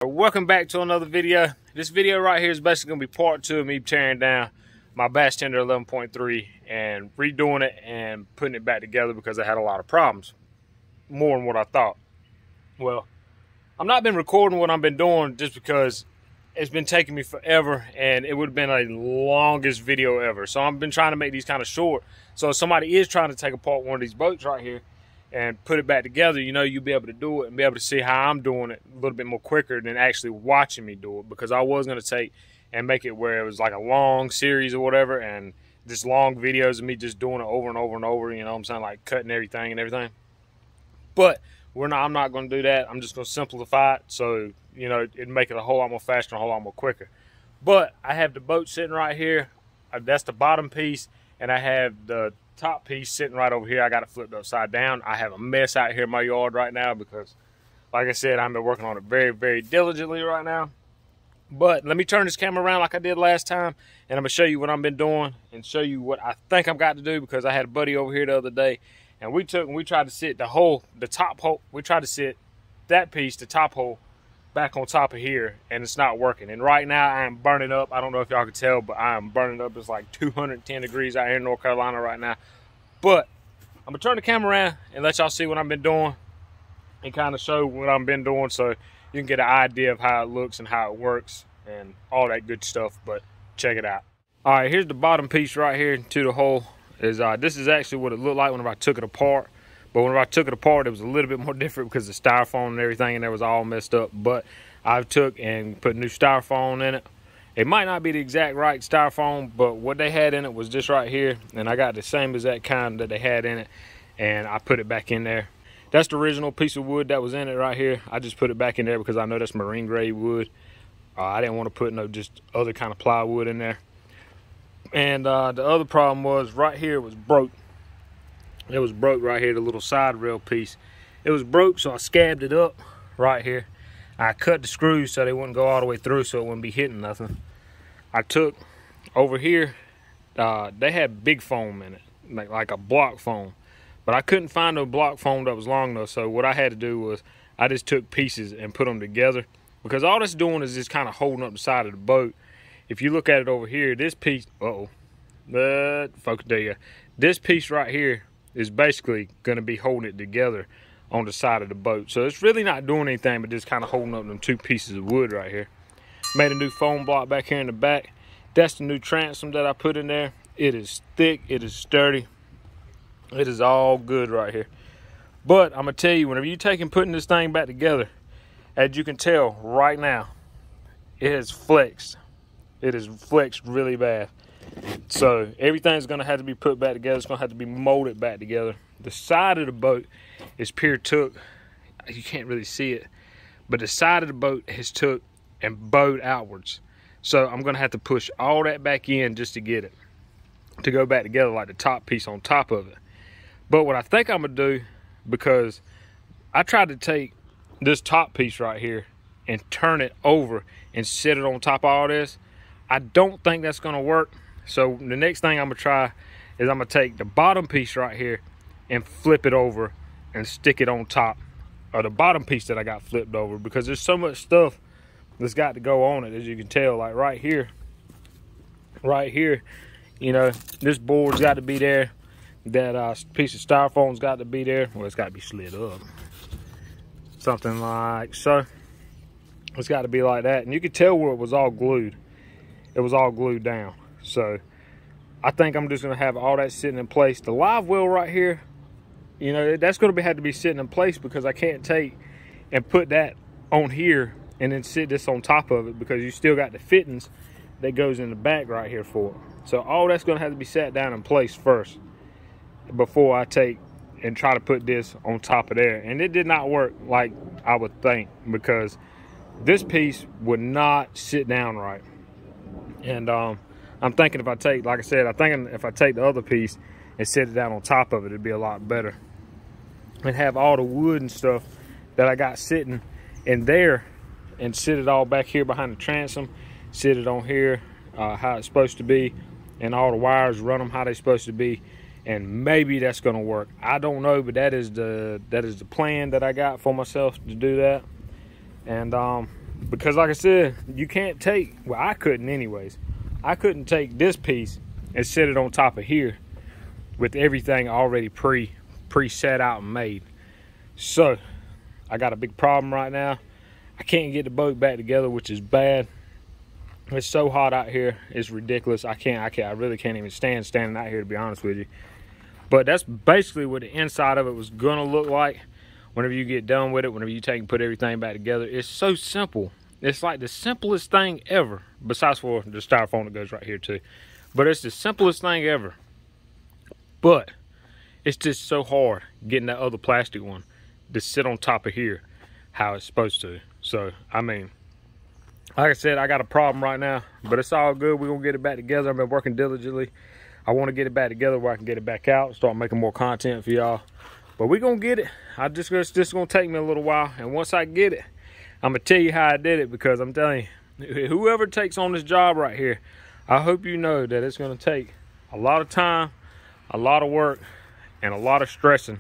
Welcome back to another video. This video right here is basically going to be part 2 of me tearing down my basstender 11.3 and redoing it and putting it back together because I had a lot of problems. More than what I thought. Well, I've not been recording what I've been doing just because it's been taking me forever and it would have been a longest video ever. So I've been trying to make these kind of short. So if somebody is trying to take apart one of these boats right here and put it back together, you know, you'll be able to do it and be able to see how I'm doing it a little bit more quicker than actually watching me do it, because I was going to take and make it where it was like a long series or whatever, and just long videos of me just doing it over and over and over, you know what I'm saying, like cutting everything and everything. But I'm not going to do that. I'm just going to simplify it so, you know, it'd make it a whole lot more faster and a whole lot more quicker. But I have the boat sitting right here. That's the bottom piece, and I have the top piece sitting right over here. I got it flipped upside down. I have a mess out here in my yard right now because, like I said, I've been working on it very, very diligently right now. But let me turn this camera around like I did last time, and I'm going to show you what I've been doing and show you what I think I've got to do, because I had a buddy over here the other day, and we tried to sit the top hole, we tried to sit that piece, the top hole, back on top of here, and it's not working. And right now I am burning up. I don't know if y'all can tell, but I am burning up. It's like 210 degrees out here in North Carolina right now. But I'm gonna turn the camera around and let y'all see what I've been doing and kind of show what I've been doing so you can get an idea of how it looks and how it works and all that good stuff. But check it out. All right, here's the bottom piece right here to the hole. This is actually what it looked like whenever I took it apart. But whenever I took it apart, it was a little bit more different because the styrofoam and everything in there was all messed up. But I took and put new styrofoam in it. It might not be the exact right styrofoam, but what they had in it was this right here. And I got the same exact kind that they had in it, and I put it back in there. That's the original piece of wood that was in it right here. I just put it back in there because I know that's marine grade wood. I didn't want to put no just other kind of plywood in there. And the other problem was right here was broke. It was broke right here, the little side rail piece. It was broke, so I scabbed it up right here. I cut the screws so they wouldn't go all the way through, so it wouldn't be hitting nothing. I took over here, they had big foam in it, like a block foam. But I couldn't find a block foam that was long enough, so what I had to do was I just took pieces and put them together, because all that's doing is just kind of holding up the side of the boat. If you look at it over here, this piece, focus there you go. This piece right here is basically going to be holding it together on the side of the boat. So it's really not doing anything but just kind of holding up them two pieces of wood right here. Made a new foam block back here in the back. That's the new transom that I put in there. It is thick, it is sturdy, it is all good right here. But I'm gonna tell you, whenever you take and putting this thing back together, as you can tell right now, it has flexed. It is flexed really bad. So everything's gonna have to be put back together. It's gonna have to be molded back together. The side of the boat is pure took. You can't really see it, but the side of the boat has took and bowed outwards. So I'm gonna have to push all that back in just to get it to go back together, like the top piece on top of it. But what I think I'm gonna do, because I tried to take this top piece right here and turn it over and set it on top of all this, I don't think that's gonna work. So the next thing I'm gonna try is I'm gonna take the bottom piece right here and flip it over and stick it on top of the bottom piece that I got flipped over, because there's so much stuff that's got to go on it, as you can tell. Like right here, you know, this board's got to be there. That piece of styrofoam's got to be there. Well, it's got to be slid up, something like so. It's got to be like that, and you could tell where it was all glued. It was all glued down. So I think I'm just gonna have all that sitting in place. The live well right here, you know, that's gonna have to be sitting in place, because I can't take and put that on here and then sit this on top of it, because you still got the fittings that goes in the back right here for it. So all that's gonna have to be sat down in place first before I take and try to put this on top of there. And it did not work like I would think, because this piece would not sit down right. And I'm thinking if I take, like I said, if I take the other piece and set it down on top of it, it'd be a lot better. And have all the wood and stuff that I got sitting in there, and sit it all back here behind the transom, sit it on here how it's supposed to be, and all the wires, run them how they're supposed to be, and maybe that's gonna work. I don't know, but that is the plan that I got for myself to do that. And Because like I said, you can't take, well, I couldn't anyways. I couldn't take this piece and set it on top of here with everything already pre-set out and made. So I got a big problem right now. I can't get the boat back together, which is bad. It's so hot out here, it's ridiculous. I really can't even stand standing out here, to be honest with you. But that's basically what the inside of it was gonna look like whenever you get done with it, whenever you take and put everything back together. It's so simple. It's like the simplest thing ever, besides for the styrofoam that goes right here too. But it's the simplest thing ever. But it's just so hard getting that other plastic one to sit on top of here how it's supposed to. So, I mean, like I said, I got a problem right now, but it's all good. We're gonna get it back together. I've been working diligently. I want to get it back together where I can get it back out, start making more content for y'all. But we're gonna get it. It's just gonna take me a little while, and once I get it, I'm gonna tell you how I did it, because I'm telling you, whoever takes on this job right here, I hope you know that it's gonna take a lot of time, a lot of work, and a lot of stressing,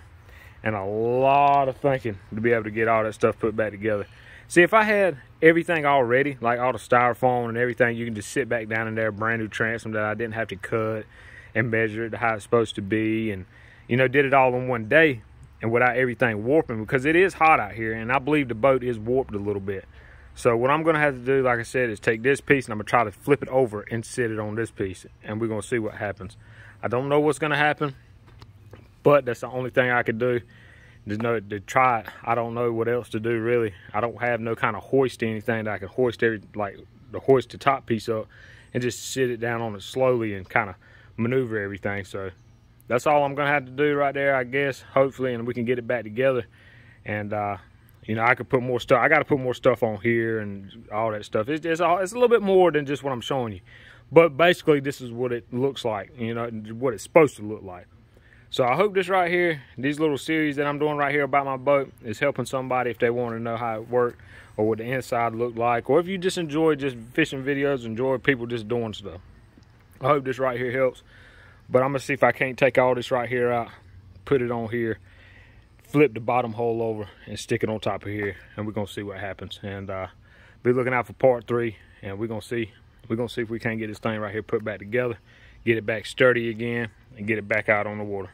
and a lot of thinking to be able to get all that stuff put back together. See, if I had everything already, like all the styrofoam and everything, you can just sit back down in there, brand new transom that I didn't have to cut and measure it to how it's supposed to be, and you know, did it all in one day and without everything warping, because it is hot out here and I believe the boat is warped a little bit. So what I'm gonna have to do, like I said, is take this piece and I'm gonna try to flip it over and sit it on this piece, and we're gonna see what happens. I don't know what's gonna happen, but that's the only thing I could do. Just know to try it. I don't know what else to do really. I don't have no kind of hoist or anything that I can hoist hoist the top piece up and just sit it down on it slowly and kind of maneuver everything. So that's all I'm gonna have to do right there, I guess, hopefully, and we can get it back together. And you know, I could put more stuff. I got to put more stuff on here and all that stuff. It's a little bit more than just what I'm showing you, but basically this is what it looks like, you know, what it's supposed to look like. So I hope this right here, these little series that I'm doing right here about my boat, is helping somebody if they want to know how it worked or what the inside looked like, or if you just enjoy just fishing videos, enjoy people just doing stuff. I hope this right here helps. But I'm gonna see if I can't take all this right here out, put it on here, flip the bottom hole over and stick it on top of here, and we're gonna see what happens. And be looking out for part 3, and we're gonna see if we can't get this thing right here put back together, get it back sturdy again, and get it back out on the water.